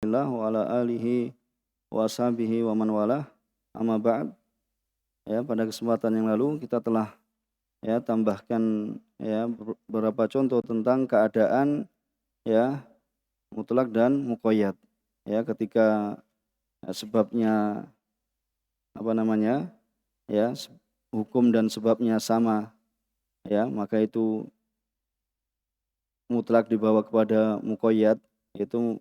fillah wa ala alihi wa ashabihi wa man walah. Amma ba'd. Ya, pada kesempatan yang lalu kita telah tambahkan beberapa contoh tentang keadaan mutlak dan muqayyad. Ketika sebabnya hukum dan sebabnya sama, maka itu mutlak dibawa kepada muqayyad, itu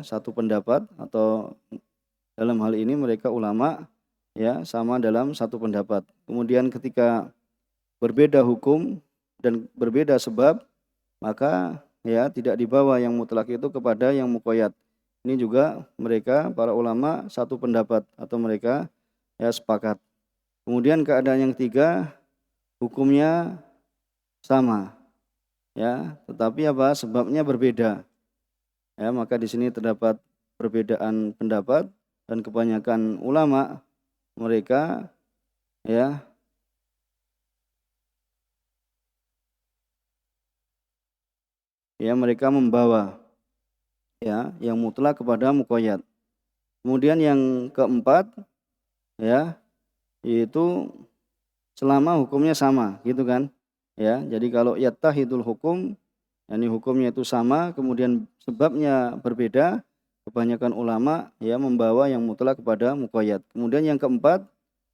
satu pendapat, atau dalam hal ini mereka ulama sama dalam satu pendapat. Kemudian ketika berbeda hukum dan berbeda sebab, maka tidak dibawa yang mutlak itu kepada yang muqayyad. Ini juga mereka para ulama satu pendapat, atau mereka sepakat. Kemudian keadaan yang ketiga, hukumnya sama, tetapi sebabnya berbeda. Maka di sini terdapat perbedaan pendapat, dan kebanyakan ulama mereka mereka membawa yang mutlak kepada muqayyad. Kemudian yang keempat yaitu selama hukumnya sama, gitu kan. Jadi kalau yattahidul hukum, hukumnya itu sama, kemudian sebabnya berbeda, kebanyakan ulama membawa yang mutlak kepada muqayyad. Kemudian yang keempat,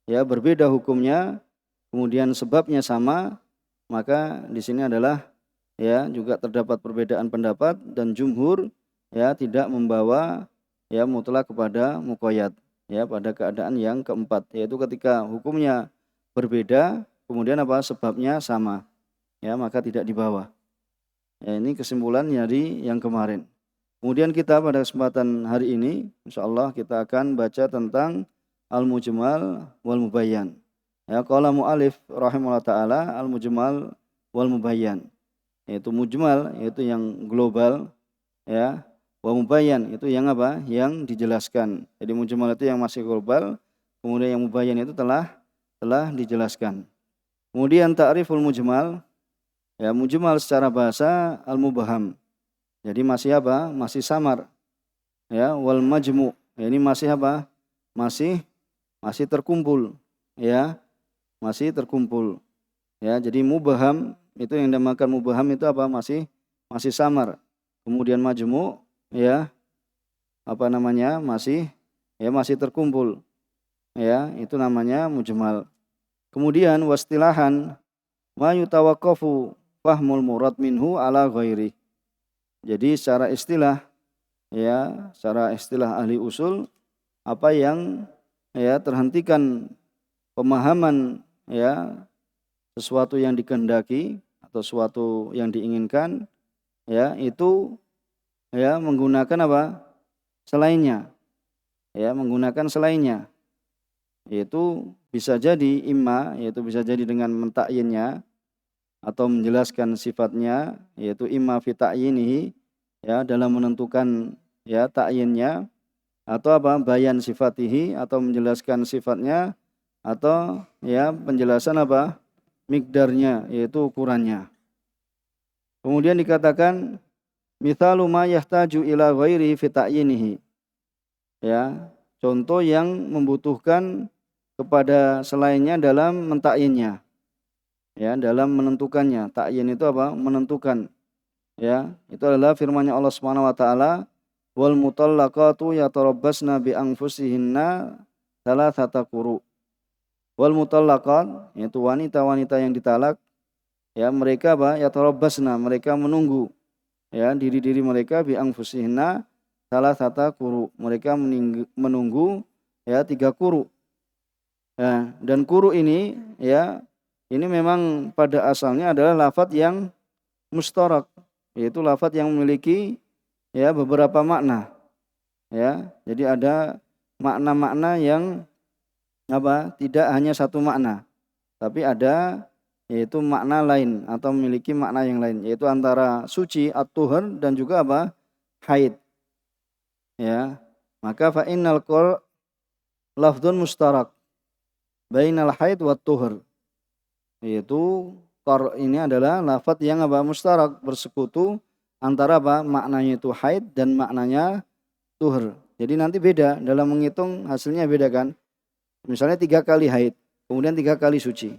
berbeda hukumnya, kemudian sebabnya sama, maka di sini adalah juga terdapat perbedaan pendapat, dan jumhur tidak membawa mutlak kepada muqayyad pada keadaan yang keempat, yaitu ketika hukumnya berbeda, kemudian sebabnya sama, maka tidak dibawa. Ini kesimpulan dari yang kemarin. Kemudian kita pada kesempatan hari ini insyaallah kita akan baca tentang al-mujmal wal mubayyan. Qala mu'alif rahimahullah taala al-mujmal wal mubayyan. Yaitu mujmal, yaitu yang global, wa mubayyan itu yang yang dijelaskan. Jadi mujmal itu yang masih global, kemudian yang mubayyan itu telah dijelaskan. Kemudian ta'riful mujmal, mujmal secara bahasa al-mubham. Jadi masih masih samar. Wal majmu, ini masih masih terkumpul, masih terkumpul. Jadi mubham itu yang dinamakan mubham itu masih samar. Kemudian majmu masih terkumpul. Itu namanya mujmal. Kemudian wastilahan ma yutawaqqafu fahmul murad minhu ala ghairi. Jadi secara istilah ahli usul, apa yang terhentikan pemahaman sesuatu yang dikehendaki atau sesuatu yang diinginkan itu menggunakan selainnya, menggunakan selainnya, yaitu bisa jadi bisa jadi dengan mentakyinnya atau menjelaskan sifatnya, yaitu imma fi ta'yinihi dalam menentukan ta'yinnya, atau bayan sifatihi atau menjelaskan sifatnya, atau penjelasan miqdarnya, yaitu ukurannya. Kemudian dikatakan mithalu ma yahtaju ila ghairihi fi ta'yinihi. Contoh yang membutuhkan kepada selainnya dalam mentakyinnya. Dalam menentukannya. Ta'yin itu menentukan. Itu adalah firman-Nya Allah Subhanahu wa taala, wal mutallaqatu yatarabbasna bi anfusihinna thalathata quru. Wal mutallaqat, yaitu wanita-wanita yang ditalak, mereka yatarabbasna, mereka menunggu diri-diri mereka bi anfusihinna thalathata quru, mereka menunggu 3 quru. Dan quru ini ini memang pada asalnya adalah lafadz yang mustarak, yaitu lafadz yang memiliki beberapa makna. Jadi ada makna-makna yang tidak hanya satu makna, tapi ada yaitu makna lain atau memiliki makna yang lain, yaitu antara suci at-tuhur dan juga haid. Maka fa innal qur lafdzun mustarak bainal haid wat tuhur. Yaitu qur ini adalah lafadz yang mustarak, bersekutu antara maknanya itu haid dan maknanya tuhur. Jadi nanti beda dalam menghitung, hasilnya beda kan. Misalnya 3 kali haid, kemudian 3 kali suci.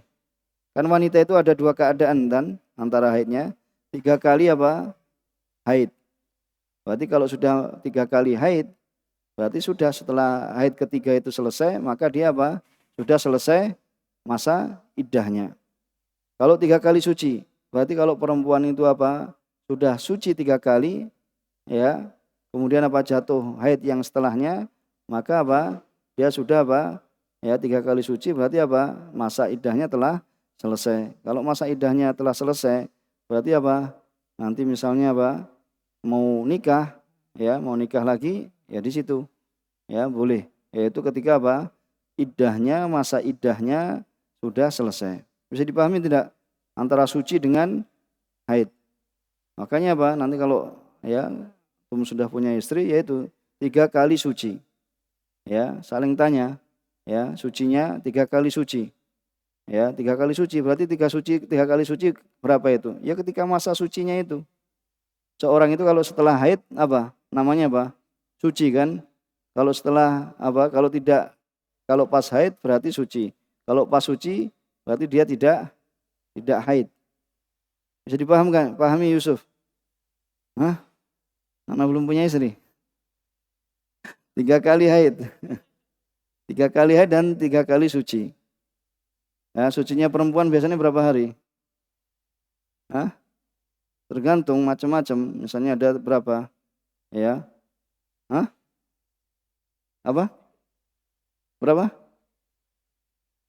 Kan wanita itu ada 2 keadaan kan antara haidnya. 3 kali apa? Haid. Berarti kalau sudah 3 kali haid, berarti sudah setelah haid ketiga itu selesai, maka dia apa? Sudah selesai masa iddahnya. Kalau 3 kali suci, berarti kalau perempuan itu apa? Sudah suci 3 kali, ya. Kemudian apa, jatuh haid yang setelahnya, maka apa? Dia sudah apa? Ya, 3 kali suci berarti apa? Masa iddahnya telah selesai. Kalau masa iddahnya telah selesai, berarti apa? Nanti misalnya apa? Mau nikah, ya, mau nikah lagi, ya di situ. Ya, boleh. Yaitu ketika apa? Iddahnya, masa iddahnya sudah selesai. Bisa dipahami tidak? Antara suci dengan haid. Makanya apa? Nanti kalau ya sudah punya istri, yaitu 3 kali suci. Ya, saling tanya. Ya, sucinya 3 kali suci. Ya, 3 kali suci berarti 3 kali suci berapa itu? Ya ketika masa sucinya itu. Seorang itu kalau setelah haid apa? Namanya apa? Suci kan? Kalau setelah apa? Kalau tidak, kalau pas haid berarti suci. Kalau pas suci berarti dia tidak haid. Bisa dipahamkan? Pahami Yusuf? Hah? Anak belum punya istri. 3 kali haid. 3 kali haid dan 3 kali suci. Ya, sucinya perempuan biasanya berapa hari? Hah? Tergantung macam-macam. Misalnya ada berapa? Ya. Hah? Apa? Berapa?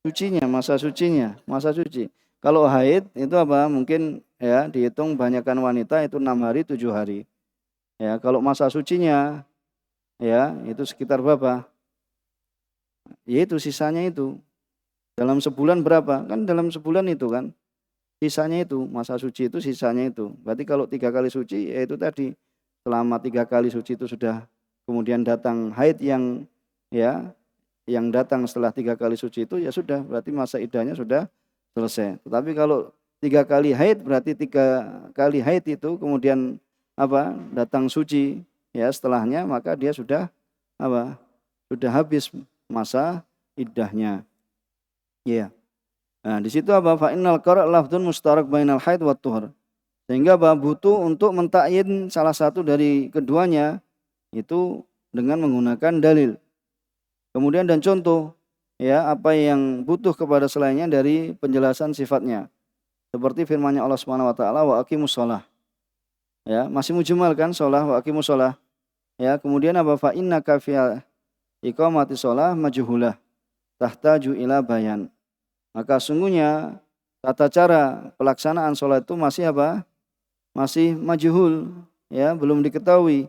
Sucinya, masa sucinya, masa suci. Kalau haid itu apa? Mungkin ya dihitung banyakkan wanita itu 6 hari, 7 hari. Ya, kalau masa sucinya ya itu sekitar berapa? Yaitu sisanya itu. Dalam sebulan berapa? Kan dalam sebulan itu kan. Sisanya itu, masa suci itu sisanya itu. Berarti kalau 3 kali suci, yaitu tadi. Selama 3 kali suci itu sudah kemudian datang haid yang ya, yang datang setelah 3 kali suci itu, ya sudah, berarti masa iddahnya sudah selesai. Tetapi kalau 3 kali haid, berarti 3 kali haid itu kemudian apa? Datang suci ya setelahnya, maka dia sudah apa? Sudah habis masa iddahnya. Ya. Nah, di situ apa? Fa innal qara' lafdzun mustarak bainal haid wat tuhur. Sehingga apa? Butuh untuk mentakyin salah satu dari keduanya itu dengan menggunakan dalil. Kemudian dan contoh ya apa yang butuh kepada selainnya dari penjelasan sifatnya. Seperti firman-Nya Allah Subhanahu wa taala, wa aqimus shalah. Ya, masih mujmal kan shalah, wa aqimus shalah. Ya, kemudian apa? Fa innaka fi iqamatis shalah majhulah tahtaju ila bayan. Maka sungguhnya tata cara pelaksanaan sholat itu masih apa? Masih majhul, ya, belum diketahui.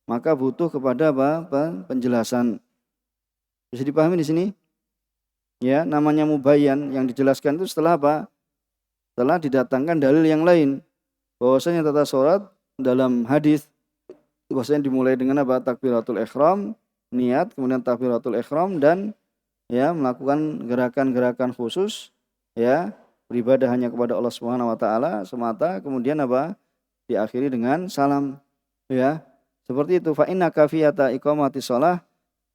Maka butuh kepada apa? Penjelasan. Bisa dipahami di sini? Ya, namanya mubayyan yang dijelaskan itu setelah apa? Setelah didatangkan dalil yang lain. Bahwasanya tata sholat dalam hadis bahwasanya dimulai dengan apa? Takbiratul ihram, niat, kemudian takbiratul ihram dan ya melakukan gerakan-gerakan khusus ya beribadah hanya kepada Allah Subhanahu wa taala semata, kemudian apa diakhiri dengan salam ya seperti itu. Fa inna kafiyata iqamatis shalah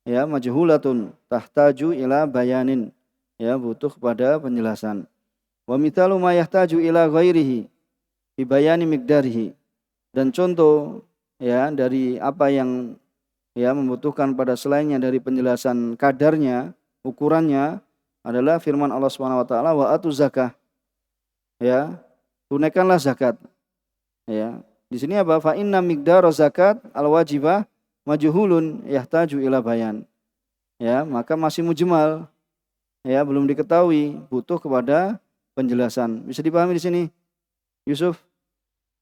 ya majhulatun tahtaju ila bayanin, ya butuh kepada penjelasan. Wa mithalu ma yahtaju ila ghairihi bi bayani miqdarihi, dan contoh ya dari apa yang ya membutuhkan pada selainnya dari penjelasan kadarnya, ukurannya adalah firman Allah Subhanahu wa taala, wa atu zakah. Ya, tunaikanlah zakat. Ya. Di sini apa? Fa inna miqdara zakat al-wajibah majhulun yahtaju ila bayan. Ya, maka masih mujmal. Ya, belum diketahui, butuh kepada penjelasan. Bisa dipahami di sini, Yusuf?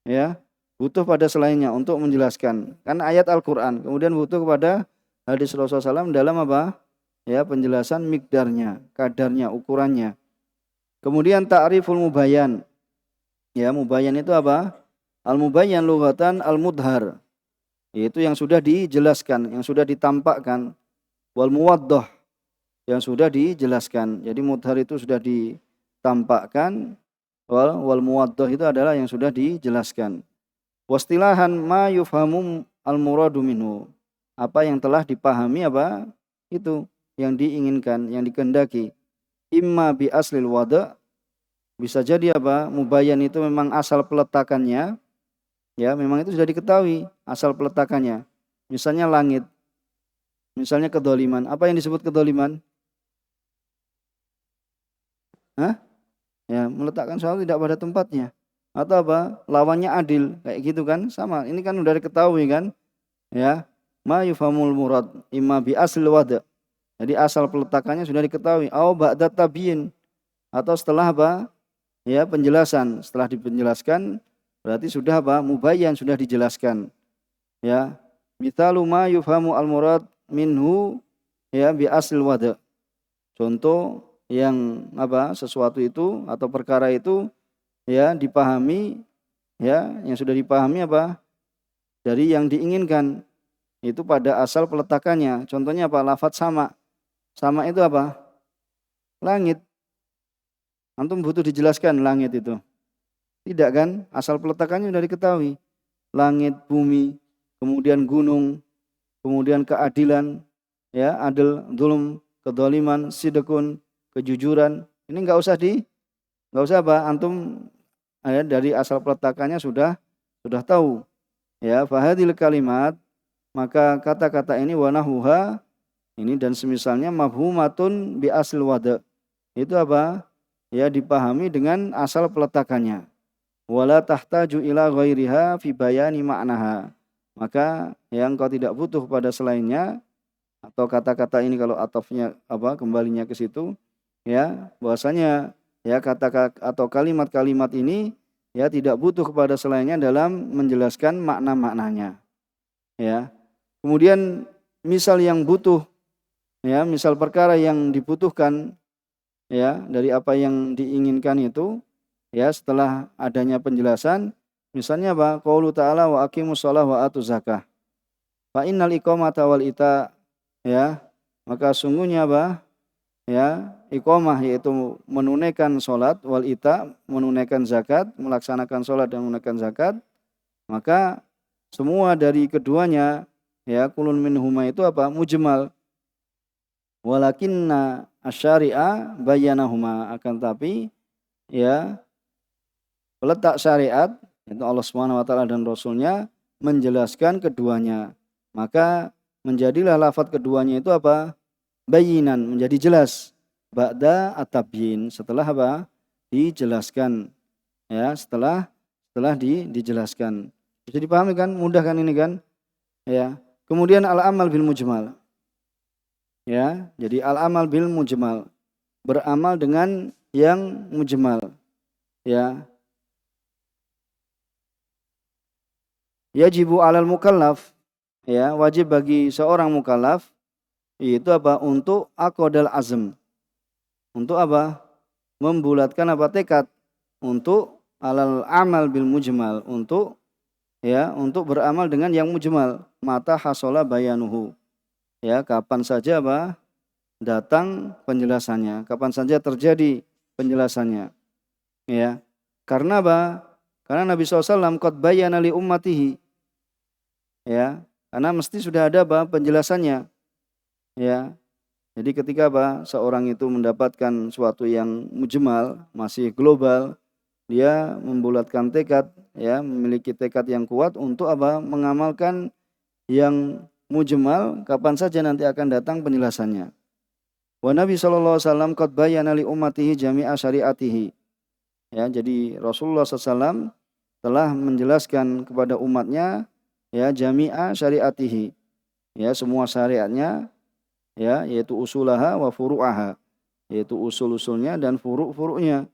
Ya, butuh pada selainnya untuk menjelaskan. Kan ayat Al-Qur'an, kemudian butuh kepada hadis Rasulullah SAW dalam apa? Ya, penjelasan mikdarnya, kadarnya, ukurannya. Kemudian ta'riful mubayyan. Ya, mubayyan itu apa? Al-mubayyan lughatan al-mudhar. Yaitu yang sudah dijelaskan, yang sudah ditampakkan. Wal muwaddah, yang sudah dijelaskan. Jadi mudhar itu sudah ditampakkan, wal muwaddah itu adalah yang sudah dijelaskan. Wastilahan ma yufhamu al-muradu minhu. apa yang telah dipahami apa itu yang diinginkan, yang dikehendaki. Imma bi aslil wada, bisa jadi apa mubayyan itu memang asal peletakannya, ya memang itu sudah diketahui asal peletakannya. Misalnya langit, misalnya kedoliman. Apa yang disebut kedoliman? Hah? Ya, meletakkan sesuatu tidak pada tempatnya. Atau apa? Lawannya adil, kayak gitu kan? Sama. Ini kan udah diketahui kan? Ya. Ma yufhamul murad imma bi asli wada. Jadi asal peletakannya sudah diketahui. Au ba'da tabyin, atau setelah apa? Ya, penjelasan. Setelah dipenjelaskan berarti sudah apa? Mubayyan, sudah dijelaskan. Ya. Mithalu ma yufhamu al murad minhu ya bi asli wada. Contoh yang apa? Sesuatu itu atau perkara itu ya dipahami, ya yang sudah dipahami apa? Dari yang diinginkan itu pada asal peletakannya. Contohnya apa? Lafadz sama. Sama itu apa? Langit. Antum butuh dijelaskan langit itu. Tidak kan? Asal peletakannya sudah diketahui. Langit, bumi, kemudian gunung, kemudian keadilan, ya, adil, zulm, kedoliman, sidqun, kejujuran. Ini enggak usah apa? Antum dari asal peletakannya sudah tahu. Ya, fahadil kalimat, maka kata-kata ini wanahuha ini dan semisalnya mafhumatun bi asl wada. Itu apa? Ya dipahami dengan asal peletakannya. Wala tahtaju ila ghairiha fi bayani ma'naha. Maka yang kau tidak butuh pada selainnya, atau kata-kata ini kalau atofnya apa kembalinya ke situ, ya bahwasanya ya kata-kata atau kalimat-kalimat ini ya tidak butuh kepada selainnya dalam menjelaskan makna-maknanya. Ya. Kemudian misal yang butuh, ya misal perkara yang dibutuhkan ya dari apa yang diinginkan itu, ya setelah adanya penjelasan, misalnya apa? Qaulu ta'ala wa aqimus shalah wa atuz zakah. Fa innal iqamata wal ita, ya maka sungguhnya apa? Ya iqamah yaitu menunaikan salat, wal ita menunaikan zakat, melaksanakan salat dan menunaikan zakat, maka semua dari keduanya ya kulun minhuma itu apa? Mujmal. Walakinna asy-syari'a bayyanahuma, akan tapi ya peletak syariat itu Allah Subhanahu wa taala dan rasulnya menjelaskan keduanya. Maka menjadilah lafaz keduanya itu apa? Bayinan, menjadi jelas. Ba'da at-tabyin, setelah apa? Dijelaskan. Ya, setelah dijelaskan. Bisa dipahami kan? Mudah kan ini kan? Ya. Kemudian al-amal bil mujmal. Ya, jadi al-amal bil mujmal. Beramal dengan yang mujmal. Ya. Yajibu 'alal mukallaf. Ya, wajib bagi seorang mukallaf itu apa? Untuk aqdal azm. Untuk apa? Membulatkan apa? Tekad untuk alal amal bil mujmal, untuk ya, untuk beramal dengan yang mujmal. Mata hasola bayanuhu. Ya, kapan saja apa? Datang penjelasannya, kapan saja terjadi penjelasannya. Ya. Karena apa? Karena Nabi SAW qad bayyana li ummatihi. Ya, karena mesti sudah ada apa? Penjelasannya. Ya. Jadi ketika apa? Seorang itu mendapatkan suatu yang mujmal, masih global, dia membulatkan tekad, ya, memiliki tekad yang kuat untuk apa? Mengamalkan yang mujmal, kapan saja nanti akan datang penjelasannya. Wa Nabi sallallahu alaihi wasallam qad bayyana li ummatihi jami'a syariatihi. Ya, jadi Rasulullah SAW telah menjelaskan kepada umatnya ya jami'a syariatihi. Ya, semua syariatnya, ya, yaitu usulaha wa furu'aha, yaitu usul-usulnya dan furu'-furu'nya,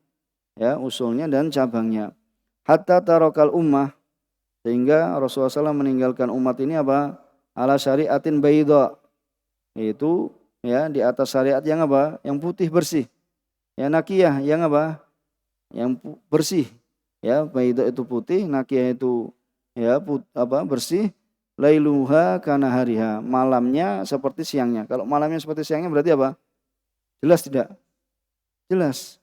ya, usulnya dan cabangnya. Hatta tarakal ummah, sehingga Rasulullah SAW meninggalkan umat ini apa? Ala syariatin baydha, yaitu ya di atas syariat yang apa? Yang putih bersih. Ya, nakiyah yang apa? Yang bersih. Ya, baydha itu putih, nakiyah itu ya bersih. Lailuha kana hariha, malamnya seperti siangnya. Kalau malamnya seperti siangnya berarti apa? Jelas tidak? Jelas.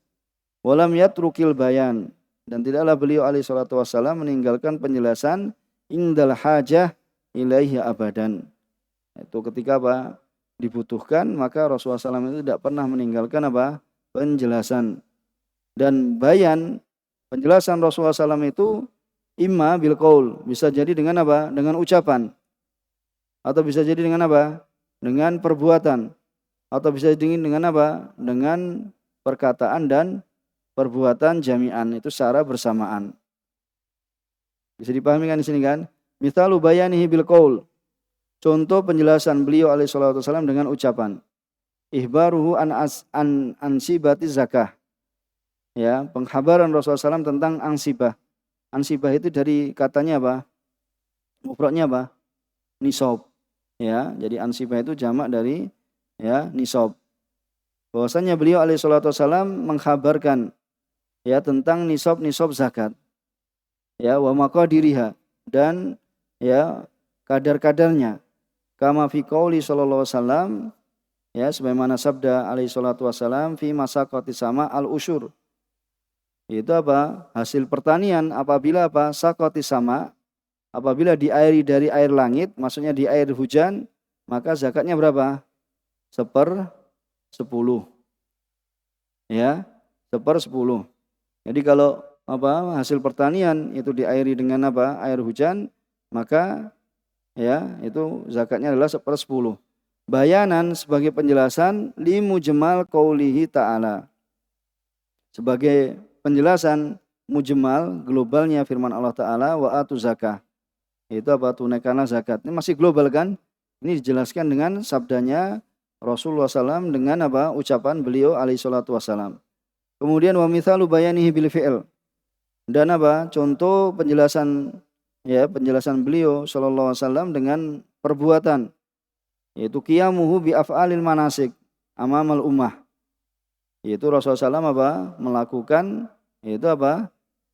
Walam yatrukil bayan, dan tidaklah beliau alaihi salatu wassalam meninggalkan penjelasan indal hajah ilaihi abadan. Itu ketika apa? Dibutuhkan, maka Rasulullah SAW itu tidak pernah meninggalkan apa? Penjelasan. Dan bayan, penjelasan Rasulullah SAW itu imma bil qaul, bisa jadi dengan apa? Dengan ucapan. Atau bisa jadi dengan apa? Dengan perbuatan. Atau bisa jadi dengan apa? Dengan perkataan dan perbuatan jami'an, itu secara bersamaan. Bisa dipahami kan di sini kan? Mithalu bayanihi bil qaul. Contoh penjelasan beliau alaihi salatu wasallam dengan ucapan. Ihbaruhu an sibati zakah. Ya, penghabaran Rasulullah SAW tentang ansibah. Ansibah itu dari katanya apa? Mufradnya apa? Nisab. Ya, jadi ansibah itu jamak dari ya nisab. Bahwasanya beliau alaihi salatu wasallam menghabarkan ya tentang nisab zakat. Ya, wa maqadiriha, dan ya kadar-kadarnya. Kama fi qauli sallallahu alaihi wasallam, ya sebagaimana sabda alaihi salatu wasallam fi masaqati sama al usyur. Itu apa? Hasil pertanian apabila apa? Saqati sama, apabila diairi dari air langit, maksudnya di air hujan, maka zakatnya berapa? 1/10. Ya, 1/10. Jadi kalau apa hasil pertanian itu diairi dengan apa? Air hujan, maka ya itu zakatnya adalah 1/10. Bayanan sebagai penjelasan li mujmal qaulihi ta'ala. Sebagai penjelasan mujmal globalnya firman Allah Ta'ala wa atu zakah. Itu apa? Tunaikanlah zakat. Ini masih global kan? Ini dijelaskan dengan sabdanya Rasulullah SAW dengan apa? Ucapan beliau alaihi salatu wassalam. Kemudian wa mithalu bayanihi bil fi'il. Dan apa? Contoh penjelasan ya penjelasan beliau sallallahu alaihi wasallam dengan perbuatan, yaitu qiyamuhu bi af'alil manasik amamal ummah. Yaitu Rasulullah SAW apa? Melakukan yaitu apa?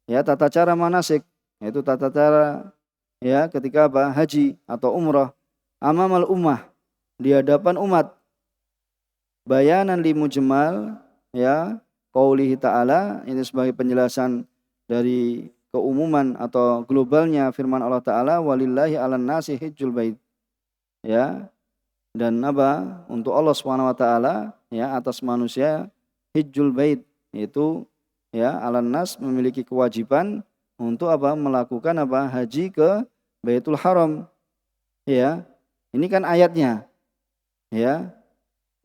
Ya tata cara manasik, yaitu tata cara ya ketika apa? Haji atau umrah amamal ummah, di hadapan umat. Bayanan li mujmal ya qaulihi ta'ala, ini sebagai penjelasan dari keumuman atau globalnya firman Allah Ta'ala, walillahi 'alan nasi hijjul bait. Ya. Dan apa? Untuk Allah Subhanahu wa taala ya atas manusia hijjul bait, yaitu ya 'alan nas memiliki kewajiban untuk apa? Melakukan apa? Haji ke Baitul Haram. Ya. Ini kan ayatnya. Ya.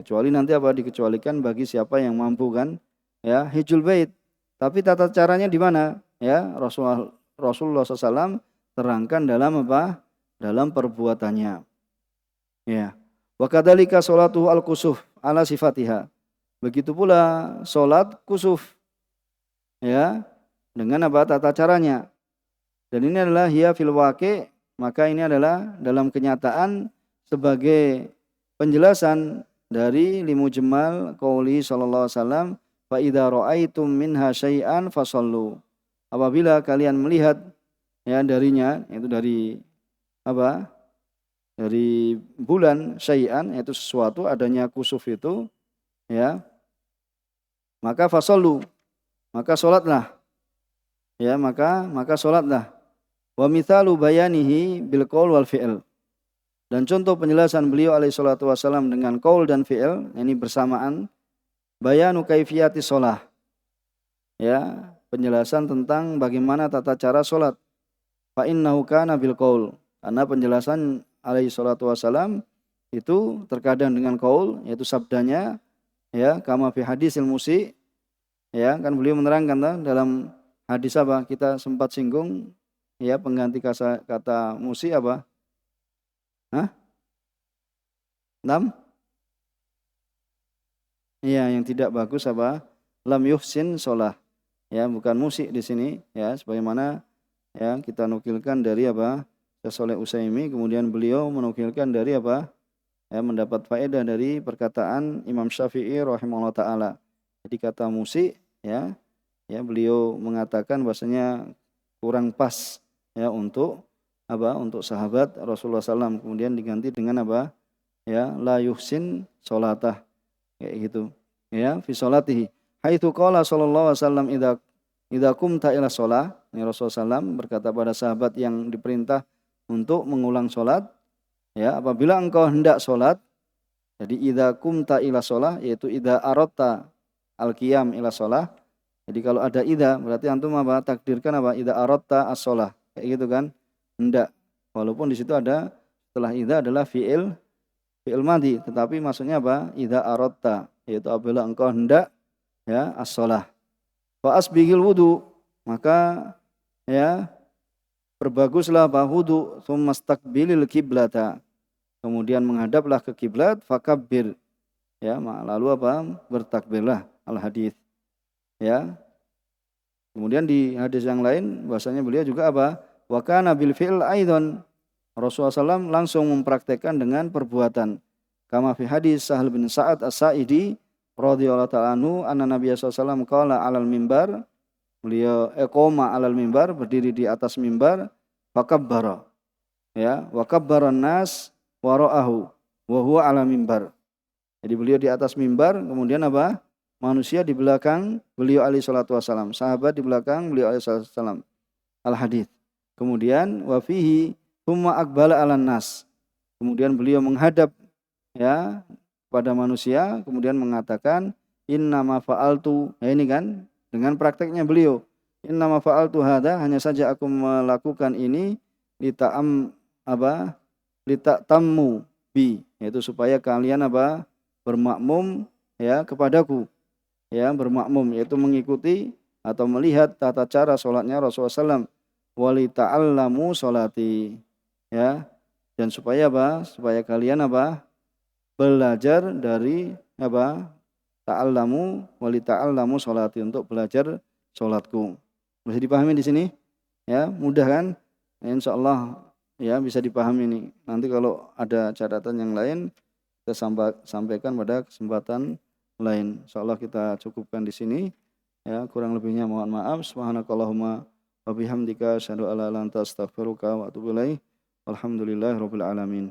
Kecuali nanti apa? Dikecualikan bagi siapa yang mampu kan? Ya, hijjul bait. Tapi tata caranya di mana? Ya, Rasulullah SAW terangkan dalam apa? Dalam perbuatannya. Ya. Wa kadzalika sholatu al-kusuf ala sifatiha. Begitu pula salat kusuf. Ya, dengan apa? Tata caranya. Dan ini adalah hiya fil waqi', maka ini adalah dalam kenyataan sebagai penjelasan dari limujmal qauli sallallahu alaihi wasallam, fa idza ra'aitum minha syai'an fasallu. Apabila kalian melihat ya darinya, itu dari apa? Dari bulan syai'an, yaitu sesuatu, adanya kusuf itu ya. Maka fasallu, maka salatlah. Ya, maka salatlah. Wa mithalu bayanihi bil qaul wal fi'l. Dan contoh penjelasan beliau alaihi salatu wasallam dengan qaul dan fi'il, ini bersamaan. Bayanu kaifiyati sholah. Ya, penjelasan tentang bagaimana tata cara sholat. Fa innahu kana bil qaul. Karena penjelasan alaihi salatu wasallam itu terkadang dengan qaul, yaitu sabdanya ya, kama fi hadisil musi. Ya, kan beliau menerangkan dalam hadis apa? Kita sempat singgung ya, pengganti kata musi apa? Hah? 6? Iya, yang tidak bagus apa? Lam yuhsin sholah. Ya, bukan musik di sini. Ya, sebagaimana ya kita nukilkan dari apa? Sholeh Utsaimin, kemudian beliau menukilkan dari apa? Ya, mendapat faedah dari perkataan Imam Syafi'i rahimahullah taala. Jadi kata musik, ya, beliau mengatakan bahasanya kurang pas ya untuk apa? Untuk sahabat Rasulullah SAW. Kemudian diganti dengan apa? Ya, la yuhsin sholatah. Kayak gitu ya, fi sholatihi haitsu qala sallallahu alaihi wasallam idza qumta ila shalah. Ini Rasulullah SAW berkata pada sahabat yang diperintah untuk mengulang sholat Ya, apabila engkau hendak sholat, jadi idza kumta ila sholah, yaitu idza aradta al-qiyam ila sholah. Jadi kalau ada idza berarti antum apa? Takdirkan apa? Idza aradta as-sholah. Kayak gitu kan? Hendak. Walaupun di situ ada setelah idza adalah fi'il madhi, tetapi maksudnya apa? Idza aradta, yaitu apabila engkau hendak ya as-sholah. Fa asbighil wudu, maka ya perbaguslah apa? Wudu, tsumastaqbilil qiblata. Kemudian menghadaplah ke kiblat, fakabbir, ya, lalu apa? Bertakbirlah, al hadis, ya. Kemudian di hadis yang lain bahasanya beliau juga apa? Wa kana bil fi'l aidan. Rasulullah SAW langsung mempraktekkan dengan perbuatan. Kama fi hadis Sahal bin Sa'ad As-Sa'idi radhiyallahu ta'ala anhu, anna Nabiy sallallahu qala 'alal mimbar. Beliau qoma 'alal mimbar, berdiri di atas mimbar, fakabbara. Ya, wa kabbaran nas wara'ahu wa huwa 'ala mimbar. Jadi beliau di atas mimbar, kemudian apa? Manusia di belakang beliau alaihi salatu wasalam, sahabat di belakang beliau alaihi salatu wasalam. Al hadis. Kemudian wa fihi tsumma aqbala 'alan nas. Kemudian beliau menghadap ya pada manusia, kemudian mengatakan inna ma fa'altu. Ya ini kan dengan prakteknya beliau. Inna ma fa'altu hadza, hanya saja aku melakukan ini lita'am apa? Litatammu bi, yaitu supaya kalian apa? Bermakmum ya kepadaku. Ya, bermakmum yaitu mengikuti atau melihat tata cara salatnya Rasulullah SAW. Walita'allamu salati. Ya. Dan supaya apa? Supaya kalian apa? Belajar dari apa? Ta'allamu walita'allamu salati, untuk belajar salatku. Bisa dipahami di sini? Ya, mudah kan? Insyaallah ya bisa dipahami ini. Nanti kalau ada catatan yang lain kita sampaikan pada kesempatan lain. Insyaallah kita cukupkan di sini. Ya, kurang lebihnya mohon maaf. Subhanakallahumma wa bihamdika asyhadu an la ilaha illa anta astaghfiruka wa atubu ilaik. Walhamdulillahirabbil alamin.